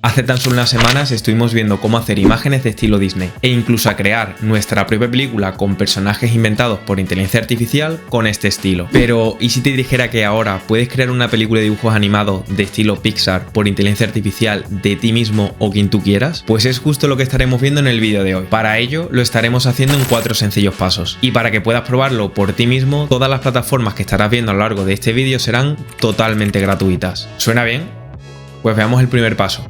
Hace tan solo unas semanas estuvimos viendo cómo hacer imágenes de estilo Disney e incluso a crear nuestra propia película con personajes inventados por inteligencia artificial con este estilo. Pero, ¿y si te dijera que ahora puedes crear una película de dibujos animados de estilo Pixar por inteligencia artificial de ti mismo o quien tú quieras? Pues es justo lo que estaremos viendo en el vídeo de hoy. Para ello lo estaremos haciendo en 4 sencillos pasos. Y para que puedas probarlo por ti mismo, todas las plataformas que estarás viendo a lo largo de este vídeo serán totalmente gratuitas. ¿Suena bien? Pues veamos el primer paso.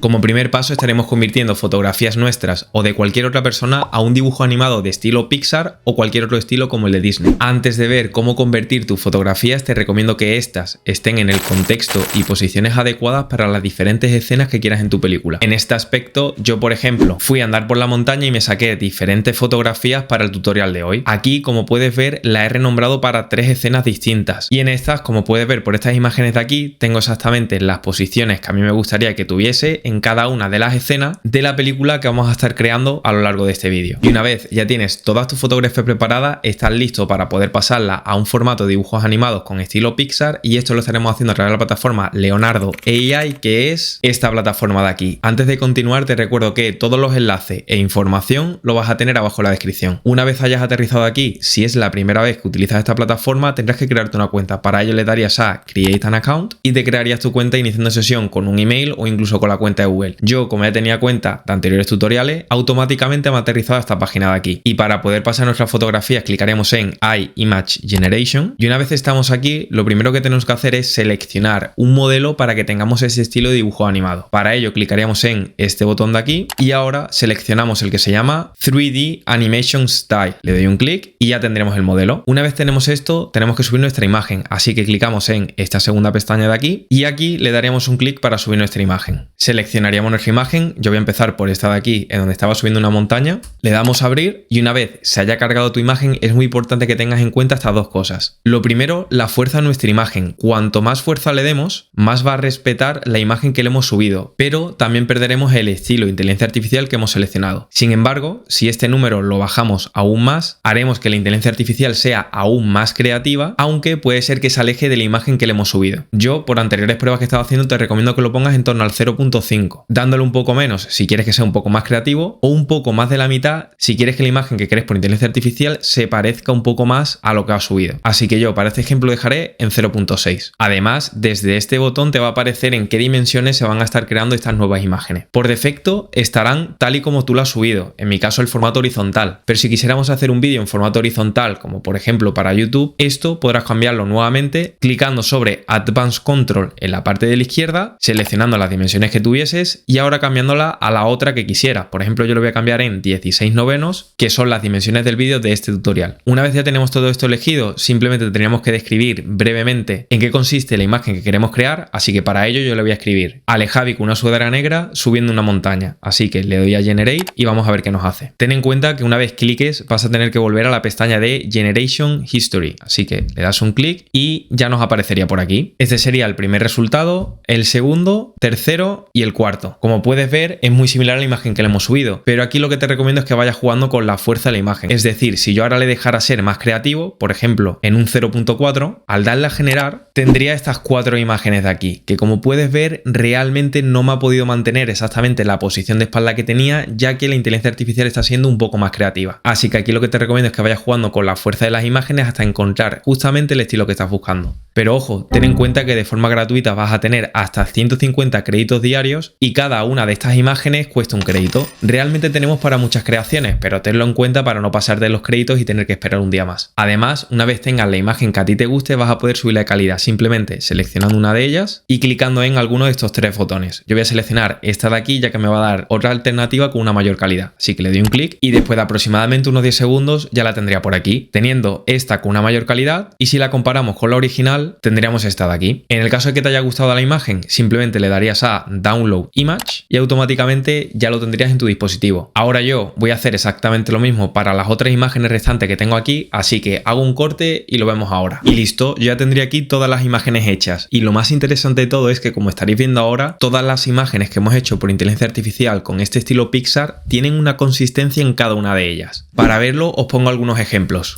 Como primer paso estaremos convirtiendo fotografías nuestras o de cualquier otra persona a un dibujo animado de estilo Pixar o cualquier otro estilo como el de Disney. Antes de ver cómo convertir tus fotografías, te recomiendo que estas estén en el contexto y posiciones adecuadas para las diferentes escenas que quieras en tu película. En este aspecto, yo por ejemplo, fui a andar por la montaña y me saqué diferentes fotografías para el tutorial de hoy. Aquí, como puedes ver, la he renombrado para 3 escenas distintas. Y en estas, como puedes ver por estas imágenes de aquí, tengo exactamente las posiciones que a mí me gustaría que tuviese en cada una de las escenas de la película que vamos a estar creando a lo largo de este vídeo. Y una vez ya tienes todas tus fotografías preparadas, estás listo para poder pasarla a un formato de dibujos animados con estilo Pixar, y esto lo estaremos haciendo a través de la plataforma Leonardo AI, que es esta plataforma de aquí. Antes de continuar, te recuerdo que todos los enlaces e información lo vas a tener abajo en la descripción. Una vez hayas aterrizado aquí, si es la primera vez que utilizas esta plataforma, tendrás que crearte una cuenta. Para ello le darías a Create an Account y te crearías tu cuenta iniciando sesión con un email o incluso con la cuenta de Google. Yo, como ya tenía cuenta de anteriores tutoriales, automáticamente me ha aterrizado a esta página de aquí. Y para poder pasar nuestras fotografías, clicaremos en Image Generation. Y una vez estamos aquí, lo primero que tenemos que hacer es seleccionar un modelo para que tengamos ese estilo de dibujo animado. Para ello, clicaríamos en este botón de aquí y ahora seleccionamos el que se llama 3D Animation Style. Le doy un clic y ya tendremos el modelo. Una vez tenemos esto, tenemos que subir nuestra imagen. Así que clicamos en esta segunda pestaña de aquí y aquí le daremos un clic para subir nuestra imagen. Seleccionaríamos nuestra imagen. Yo voy a empezar por esta de aquí, en donde estaba subiendo una montaña. Le damos a abrir y una vez se haya cargado tu imagen, es muy importante que tengas en cuenta estas dos cosas. Lo primero, la fuerza de nuestra imagen. Cuanto más fuerza le demos, más va a respetar la imagen que le hemos subido, pero también perderemos el estilo de inteligencia artificial que hemos seleccionado. Sin embargo, si este número lo bajamos aún más, haremos que la inteligencia artificial sea aún más creativa, aunque puede ser que se aleje de la imagen que le hemos subido. Yo, por anteriores pruebas que he estado haciendo, te recomiendo que lo pongas en torno al 0.5, dándole un poco menos si quieres que sea un poco más creativo, o un poco más de la mitad si quieres que la imagen que crees por inteligencia artificial se parezca un poco más a lo que has subido. Así que yo para este ejemplo dejaré en 0.6. Además, desde este botón te va a aparecer en qué dimensiones se van a estar creando estas nuevas imágenes. Por defecto estarán tal y como tú lo has subido, en mi caso el formato horizontal, pero si quisiéramos hacer un vídeo en formato horizontal, como por ejemplo para YouTube, esto podrás cambiarlo nuevamente clicando sobre Advanced Control en la parte de la izquierda, seleccionando las dimensiones que tuvieses y ahora cambiándola a la otra que quisieras. Por ejemplo, yo lo voy a cambiar en 16/9, que son las dimensiones del vídeo de este tutorial. Una vez ya tenemos todo esto elegido, simplemente tendríamos que describir brevemente en qué consiste la imagen que queremos crear, así que para ello yo le voy a escribir Alejavi con una sudadera negra subiendo una montaña. Así que le doy a Generate y vamos a ver qué nos hace. Ten en cuenta que una vez cliques vas a tener que volver a la pestaña de Generation History, así que le das un clic y ya nos aparecería por aquí. Este sería el primer resultado, el segundo, tercero y el cuarto. Como puedes ver, es muy similar a la imagen que le hemos subido, pero aquí lo que te recomiendo es que vayas jugando con la fuerza de la imagen. Es decir, si yo ahora le dejara ser más creativo, por ejemplo, en un 0.4, al darle a generar, tendría estas 4 imágenes de aquí, que como puedes ver, realmente no me ha podido mantener exactamente la posición de espalda que tenía, ya que la inteligencia artificial está siendo un poco más creativa. Así que aquí lo que te recomiendo es que vayas jugando con la fuerza de las imágenes hasta encontrar justamente el estilo que estás buscando. Pero ojo, ten en cuenta que de forma gratuita vas a tener hasta 150 créditos diarios y cada una de estas imágenes cuesta un crédito. Realmente tenemos para muchas creaciones, pero tenlo en cuenta para no pasar de los créditos y tener que esperar un día más. Además, una vez tengas la imagen que a ti te guste, vas a poder subirla de calidad simplemente seleccionando una de ellas y clicando en alguno de estos 3 botones. Yo voy a seleccionar esta de aquí, ya que me va a dar otra alternativa con una mayor calidad. Así que le doy un clic y después de aproximadamente unos 10 segundos ya la tendría por aquí, teniendo esta con una mayor calidad, y si la comparamos con la original tendríamos esta de aquí. En el caso de que te haya gustado la imagen, simplemente le darías a Download Image y automáticamente ya lo tendrías en tu dispositivo. Ahora yo voy a hacer exactamente lo mismo para las otras imágenes restantes que tengo aquí, así que hago un corte y lo vemos ahora. Y listo, yo ya tendría aquí todas las imágenes hechas. Y lo más interesante de todo es que, como estaréis viendo ahora, todas las imágenes que hemos hecho por inteligencia artificial con este estilo Pixar tienen una consistencia en cada una de ellas. Para verlo os pongo algunos ejemplos.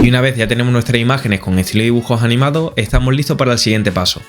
Y una vez ya tenemos nuestras imágenes con estilo de dibujos animados, estamos listos para el siguiente paso.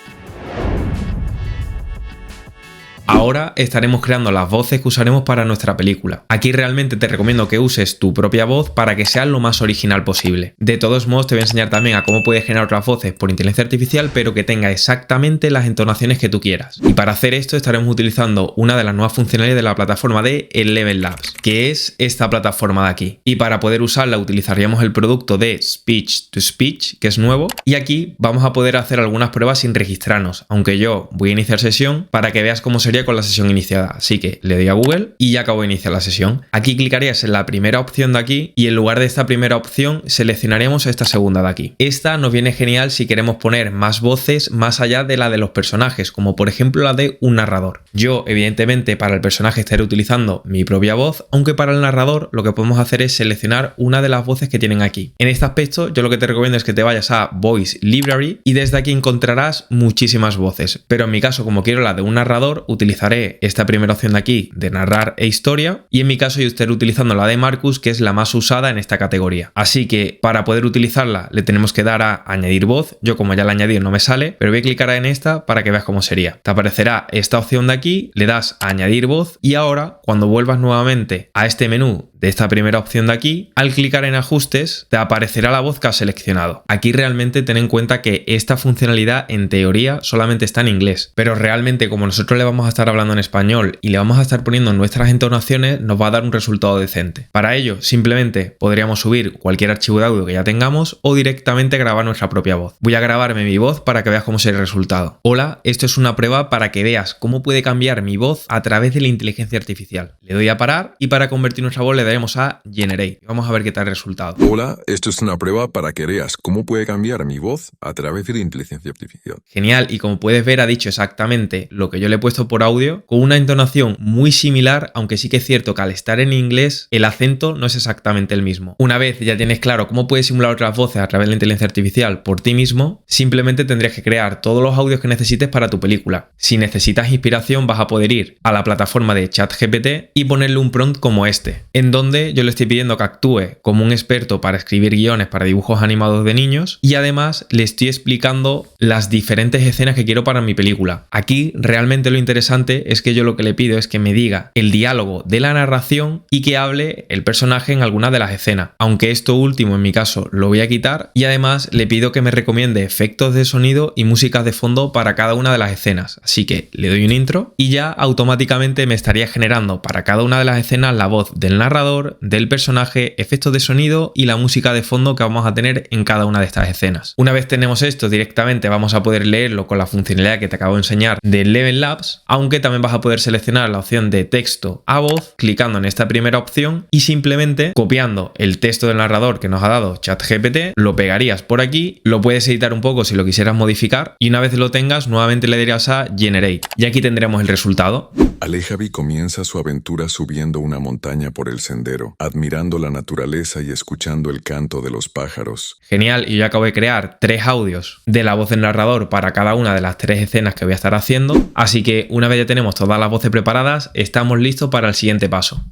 Ahora estaremos creando las voces que usaremos para nuestra película. Aquí realmente te recomiendo que uses tu propia voz para que sea lo más original posible. De todos modos te voy a enseñar también a cómo puedes generar otras voces por inteligencia artificial, pero que tenga exactamente las entonaciones que tú quieras. Y para hacer esto estaremos utilizando una de las nuevas funcionalidades de la plataforma de Eleven Labs, que es esta plataforma de aquí. Y para poder usarla utilizaríamos el producto de Speech to Speech, que es nuevo, y aquí vamos a poder hacer algunas pruebas sin registrarnos, aunque yo voy a iniciar sesión para que veas cómo sería con la sesión iniciada. Así que le doy a Google y ya acabo de iniciar la sesión. Aquí clicarías en la primera opción de aquí y en lugar de esta primera opción seleccionaríamos esta segunda de aquí. Esta nos viene genial si queremos poner más voces más allá de la de los personajes, como por ejemplo la de un narrador. Yo evidentemente para el personaje estaré utilizando mi propia voz, aunque para el narrador lo que podemos hacer es seleccionar una de las voces que tienen aquí. En este aspecto yo lo que te recomiendo es que te vayas a Voice Library y desde aquí encontrarás muchísimas voces, pero en mi caso como quiero la de un narrador utilizaré esta primera opción de aquí de narrar e historia y en mi caso yo estaré utilizando la de Marcus, que es la más usada en esta categoría. Así que para poder utilizarla le tenemos que dar a añadir voz. Yo como ya la añadí no me sale, pero voy a clicar en esta para que veas cómo sería. Te aparecerá esta opción de aquí, le das a añadir voz y ahora cuando vuelvas nuevamente a este menú de esta primera opción de aquí, al clicar en ajustes te aparecerá la voz que has seleccionado. Aquí realmente ten en cuenta que esta funcionalidad en teoría solamente está en inglés, pero realmente como nosotros le vamos a estar hablando en español y le vamos a estar poniendo nuestras entonaciones, nos va a dar un resultado decente. Para ello simplemente podríamos subir cualquier archivo de audio que ya tengamos o directamente grabar nuestra propia voz. Voy a grabarme mi voz para que veas cómo será el resultado. Hola, esto es una prueba para que veas cómo puede cambiar mi voz a través de la inteligencia artificial. Le doy a parar y para convertir nuestra voz le daremos a Generate. Vamos a ver qué tal el resultado. Hola, esto es una prueba para que veas cómo puede cambiar mi voz a través de la inteligencia artificial. Genial, y como puedes ver ha dicho exactamente lo que yo le he puesto por audio, con una entonación muy similar, aunque sí que es cierto que al estar en inglés el acento no es exactamente el mismo. Una vez ya tienes claro cómo puedes simular otras voces a través de la inteligencia artificial por ti mismo, simplemente tendrías que crear todos los audios que necesites para tu película. Si necesitas inspiración vas a poder ir a la plataforma de ChatGPT y ponerle un prompt como este, en donde yo le estoy pidiendo que actúe como un experto para escribir guiones para dibujos animados de niños y además le estoy explicando las diferentes escenas que quiero para mi película. Aquí realmente lo interesante es que yo lo que le pido es que me diga el diálogo de la narración y que hable el personaje en alguna de las escenas, aunque esto último en mi caso lo voy a quitar, y además le pido que me recomiende efectos de sonido y músicas de fondo para cada una de las escenas. Así que le doy un intro y ya automáticamente me estaría generando para cada una de las escenas la voz del narrador, del personaje, efectos de sonido y la música de fondo que vamos a tener en cada una de estas escenas. Una vez tenemos esto, directamente vamos a poder leerlo con la funcionalidad que te acabo de enseñar de Eleven Labs, aunque también vas a poder seleccionar la opción de texto a voz clicando en esta primera opción y simplemente copiando el texto del narrador que nos ha dado ChatGPT, lo pegarías por aquí, lo puedes editar un poco si lo quisieras modificar y una vez lo tengas nuevamente le darías a Generate y aquí tendremos el resultado. Alejavi comienza su aventura subiendo una montaña por el sendero, admirando la naturaleza y escuchando el canto de los pájaros. Genial, y yo acabo de crear 3 audios de la voz del narrador para cada una de las 3 escenas que voy a estar haciendo, así que una vez ya tenemos todas las voces preparadas, estamos listos para el siguiente paso.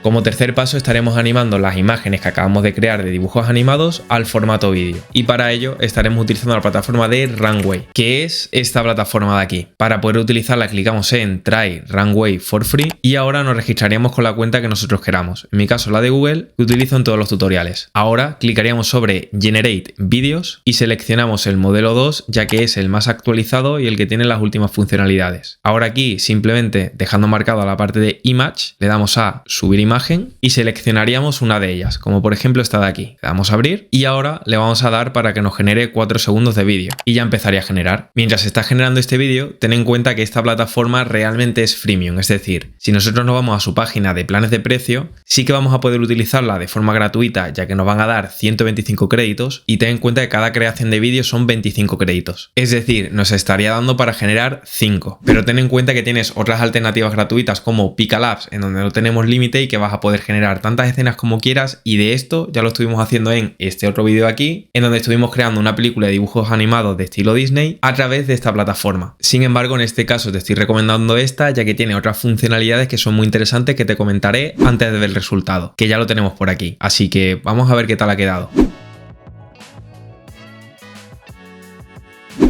Como tercer paso estaremos animando las imágenes que acabamos de crear de dibujos animados al formato vídeo y para ello estaremos utilizando la plataforma de Runway, que es esta plataforma de aquí. Para poder utilizarla clicamos en Try Runway for Free y ahora nos registraríamos con la cuenta que nosotros queramos, en mi caso la de Google, que utilizo en todos los tutoriales. Ahora clicaríamos sobre Generate Videos y seleccionamos el modelo 2 ya que es el más actualizado y el que tiene las últimas funcionalidades. Ahora aquí simplemente dejando marcado a la parte de Image le damos a subir imagen y seleccionaríamos una de ellas, como por ejemplo esta de aquí. Le damos a abrir y ahora le vamos a dar para que nos genere 4 segundos de vídeo y ya empezaría a generar. Mientras está generando este vídeo, ten en cuenta que esta plataforma realmente es freemium, es decir, si nosotros nos vamos a su página de planes de precio, sí que vamos a poder utilizarla de forma gratuita ya que nos van a dar 125 créditos y ten en cuenta que cada creación de vídeo son 25 créditos. Es decir, nos estaría dando para generar 5. Pero ten en cuenta que tienes otras alternativas gratuitas como Pika Labs en donde no tenemos límite y que que vas a poder generar tantas escenas como quieras, y de esto ya lo estuvimos haciendo en este otro vídeo de aquí, en donde estuvimos creando una película de dibujos animados de estilo Disney a través de esta plataforma. Sin embargo, en este caso te estoy recomendando esta, ya que tiene otras funcionalidades que son muy interesantes que te comentaré antes de ver el resultado, que ya lo tenemos por aquí. Así que vamos a ver qué tal ha quedado.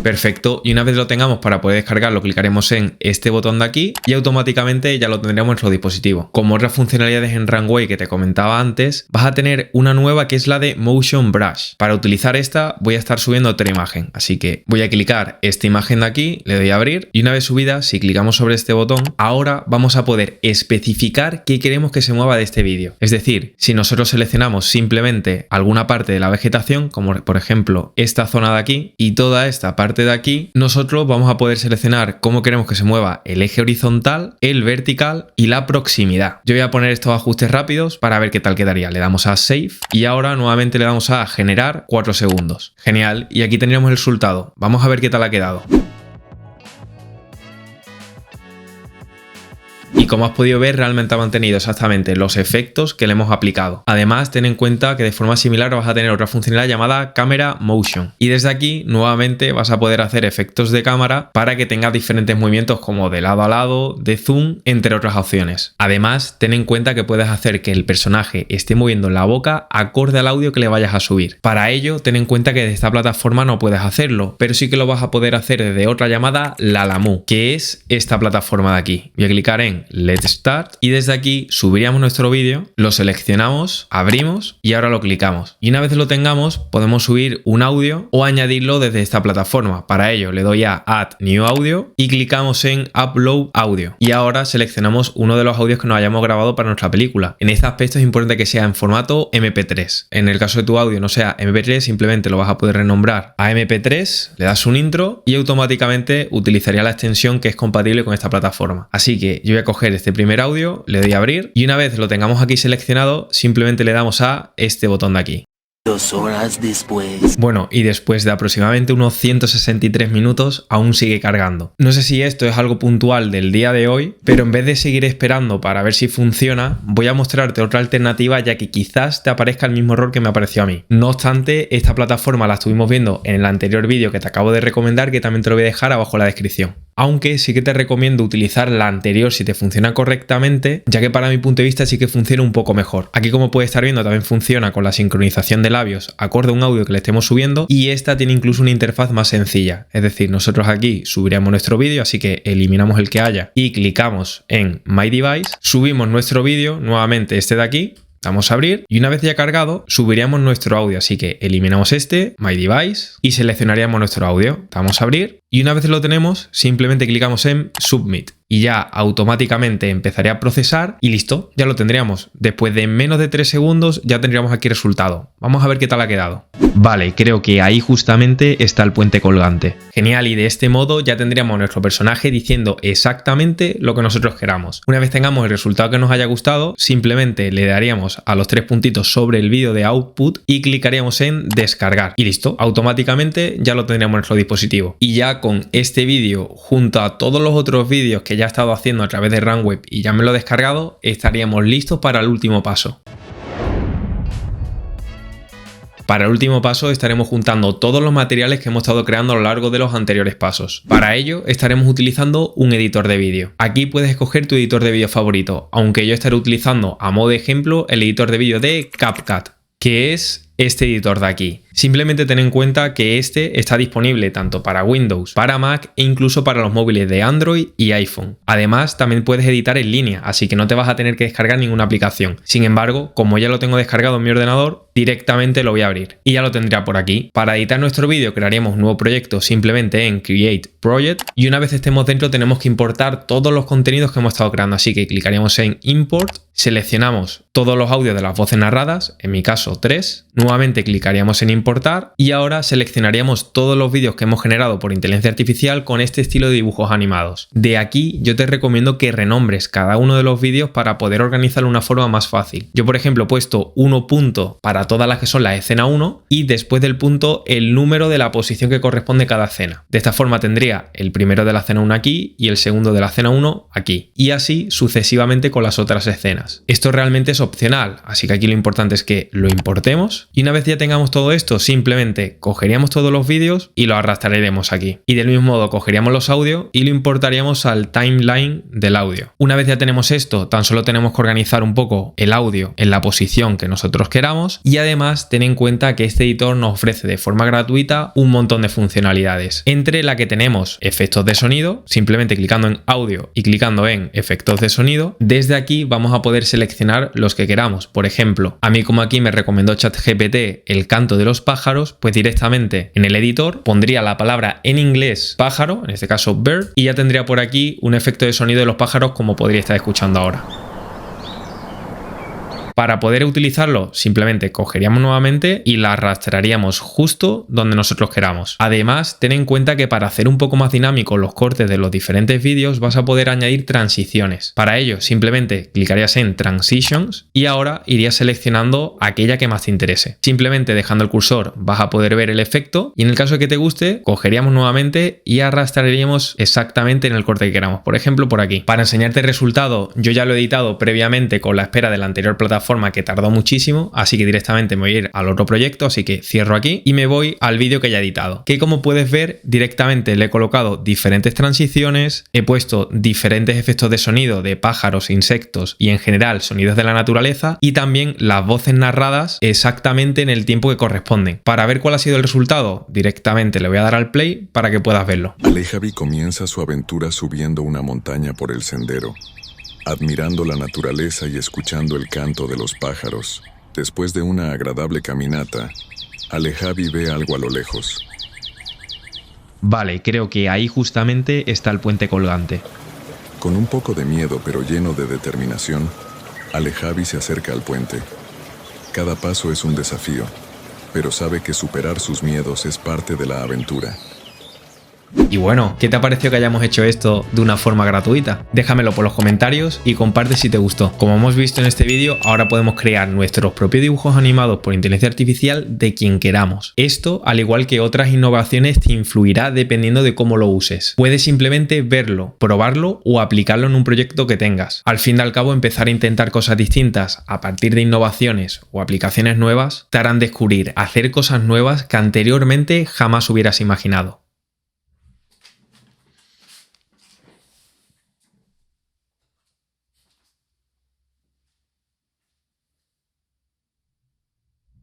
Perfecto, y una vez lo tengamos para poder descargarlo, clicaremos en este botón de aquí y automáticamente ya lo tendremos en nuestro dispositivo. Como otras funcionalidades en Runway que te comentaba antes, vas a tener una nueva que es la de Motion Brush. Para utilizar esta voy a estar subiendo otra imagen, así que voy a clicar esta imagen de aquí, le doy a abrir y una vez subida, si clicamos sobre este botón, ahora vamos a poder especificar qué queremos que se mueva de este vídeo. Es decir, si nosotros seleccionamos simplemente alguna parte de la vegetación, como por ejemplo esta zona de aquí y toda esta parte de aquí, nosotros vamos a poder seleccionar cómo queremos que se mueva el eje horizontal, el vertical y la proximidad. Yo voy a poner estos ajustes rápidos para ver qué tal quedaría. Le damos a Save y ahora nuevamente le damos a Generar 4 segundos. Genial, y aquí tendríamos el resultado. Vamos a ver qué tal ha quedado. Y como has podido ver, realmente ha mantenido exactamente los efectos que le hemos aplicado. Además, ten en cuenta que de forma similar vas a tener otra funcionalidad llamada Camera Motion. Y desde aquí, nuevamente, vas a poder hacer efectos de cámara para que tengas diferentes movimientos como de lado a lado, de zoom, entre otras opciones. Además, ten en cuenta que puedes hacer que el personaje esté moviendo la boca acorde al audio que le vayas a subir. Para ello, ten en cuenta que de esta plataforma no puedes hacerlo, pero sí que lo vas a poder hacer desde otra llamada Lalamove, que es esta plataforma de aquí. Voy a clicar en Let's Start y desde aquí subiríamos nuestro vídeo, lo seleccionamos, abrimos y ahora lo clicamos. Y una vez lo tengamos, podemos subir un audio o añadirlo desde esta plataforma. Para ello le doy a Add New Audio y clicamos en Upload Audio. Y ahora seleccionamos uno de los audios que nos hayamos grabado para nuestra película. En este aspecto es importante que sea en formato MP3. En el caso de tu audio no sea MP3, simplemente lo vas a poder renombrar a MP3, le das un intro y automáticamente utilizaría la extensión que es compatible con esta plataforma. Así que yo voy a coger este primer audio, le doy a abrir y una vez lo tengamos aquí seleccionado, simplemente le damos a este botón de aquí. 2 horas después. Bueno, y después de aproximadamente unos 163 minutos aún sigue cargando. No sé si esto es algo puntual del día de hoy, pero en vez de seguir esperando para ver si funciona, voy a mostrarte otra alternativa, ya que quizás te aparezca el mismo error que me apareció a mí. No obstante, esta plataforma la estuvimos viendo en el anterior vídeo que te acabo de recomendar, que también te lo voy a dejar abajo en la descripción. Aunque sí que te recomiendo utilizar la anterior si te funciona correctamente, ya que para mi punto de vista sí que funciona un poco mejor. Aquí, como puedes estar viendo, también funciona con la sincronización de labios acorde a un audio que le estemos subiendo, y esta tiene incluso una interfaz más sencilla. Es decir, nosotros aquí subiríamos nuestro vídeo, así que eliminamos el que haya y clicamos en My Device, subimos nuestro vídeo, nuevamente este de aquí, damos a abrir y una vez ya cargado subiríamos nuestro audio, así que eliminamos este, My Device, y seleccionaríamos nuestro audio, damos a abrir y una vez lo tenemos simplemente clicamos en Submit y ya automáticamente empezaría a procesar y listo, ya lo tendríamos. Después de menos de 3 segundos ya tendríamos aquí el resultado. Vamos a ver qué tal ha quedado. Vale, creo que ahí justamente está el puente colgante. Genial, y de este modo ya tendríamos nuestro personaje diciendo exactamente lo que nosotros queramos. Una vez tengamos el resultado que nos haya gustado, simplemente le daríamos a los 3 puntitos sobre el vídeo de Output y clicaríamos en Descargar. Y listo, automáticamente ya lo tendríamos en nuestro dispositivo. Y ya con este vídeo, junto a todos los otros vídeos que ya he estado haciendo a través de Runway y ya me lo he descargado, estaríamos listos para el último paso. Para el último paso estaremos juntando todos los materiales que hemos estado creando a lo largo de los anteriores pasos. Para ello estaremos utilizando un editor de vídeo. Aquí puedes escoger tu editor de vídeo favorito, aunque yo estaré utilizando a modo de ejemplo el editor de vídeo de CapCut, que es este editor de aquí. Simplemente ten en cuenta que este está disponible tanto para Windows, para Mac e incluso para los móviles de Android y iPhone. Además, también puedes editar en línea, así que no te vas a tener que descargar ninguna aplicación. Sin embargo, como ya lo tengo descargado en mi ordenador, directamente lo voy a abrir y ya lo tendría por aquí. Para editar nuestro vídeo crearíamos un nuevo proyecto simplemente en Create Project y una vez estemos dentro tenemos que importar todos los contenidos que hemos estado creando, así que clicaríamos en Import, seleccionamos todos los audios de las voces narradas, en mi caso 3, Nuevamente clicaríamos en importar y ahora seleccionaríamos todos los vídeos que hemos generado por inteligencia artificial con este estilo de dibujos animados. De aquí yo te recomiendo que renombres cada uno de los vídeos para poder organizarlo de una forma más fácil. Yo por ejemplo he puesto 1 punto para todas las que son la escena 1 y después del punto el número de la posición que corresponde a cada escena. De esta forma tendría el primero de la escena 1 aquí y el segundo de la escena 1 aquí. Y así sucesivamente con las otras escenas. Esto realmente es opcional, así que aquí lo importante es que lo importemos y una vez ya tengamos todo esto simplemente cogeríamos todos los vídeos y lo arrastraremos aquí. Y del mismo modo cogeríamos los audios y lo importaríamos al timeline del audio. Una vez ya tenemos esto, tan solo tenemos que organizar un poco el audio en la posición que nosotros queramos y además ten en cuenta que este editor nos ofrece de forma gratuita un montón de funcionalidades. Entre la que tenemos efectos de sonido, simplemente clicando en audio y clicando en efectos de sonido, desde aquí vamos a poder seleccionar los que queramos. Por ejemplo, a mí como aquí me recomendó ChatGPT el canto de los pájaros, pues directamente en el editor pondría la palabra en inglés pájaro, en este caso bird, y ya tendría por aquí un efecto de sonido de los pájaros como podría estar escuchando ahora. Para poder utilizarlo, simplemente cogeríamos nuevamente y la arrastraríamos justo donde nosotros queramos. Además, ten en cuenta que para hacer un poco más dinámicos los cortes de los diferentes vídeos vas a poder añadir transiciones. Para ello, simplemente clicarías en Transitions y ahora irías seleccionando aquella que más te interese. Simplemente dejando el cursor vas a poder ver el efecto y en el caso de que te guste, cogeríamos nuevamente y arrastraríamos exactamente en el corte que queramos. Por ejemplo, por aquí. Para enseñarte el resultado, yo ya lo he editado previamente con la espera de la anterior plataforma que tardó muchísimo, así que directamente me voy a ir al otro proyecto, así que cierro aquí y me voy al vídeo que ya he editado, que como puedes ver directamente le he colocado diferentes transiciones, he puesto diferentes efectos de sonido de pájaros, insectos y en general sonidos de la naturaleza y también las voces narradas exactamente en el tiempo que corresponden. Para ver cuál ha sido el resultado, directamente le voy a dar al play para que puedas verlo. Alejavi comienza su aventura subiendo una montaña por el sendero, admirando la naturaleza y escuchando el canto de los pájaros. Después de una agradable caminata, Alejavi ve algo a lo lejos. Vale, creo que ahí justamente está el puente colgante. Con un poco de miedo pero lleno de determinación, Alejavi se acerca al puente. Cada paso es un desafío, pero sabe que superar sus miedos es parte de la aventura. Y bueno, ¿qué te ha parecido que hayamos hecho esto de una forma gratuita? Déjamelo por los comentarios y comparte si te gustó. Como hemos visto en este vídeo, ahora podemos crear nuestros propios dibujos animados por inteligencia artificial de quien queramos. Esto, al igual que otras innovaciones, te influirá dependiendo de cómo lo uses. Puedes simplemente verlo, probarlo o aplicarlo en un proyecto que tengas. Al fin y al cabo, empezar a intentar cosas distintas a partir de innovaciones o aplicaciones nuevas te harán descubrir, hacer cosas nuevas que anteriormente jamás hubieras imaginado.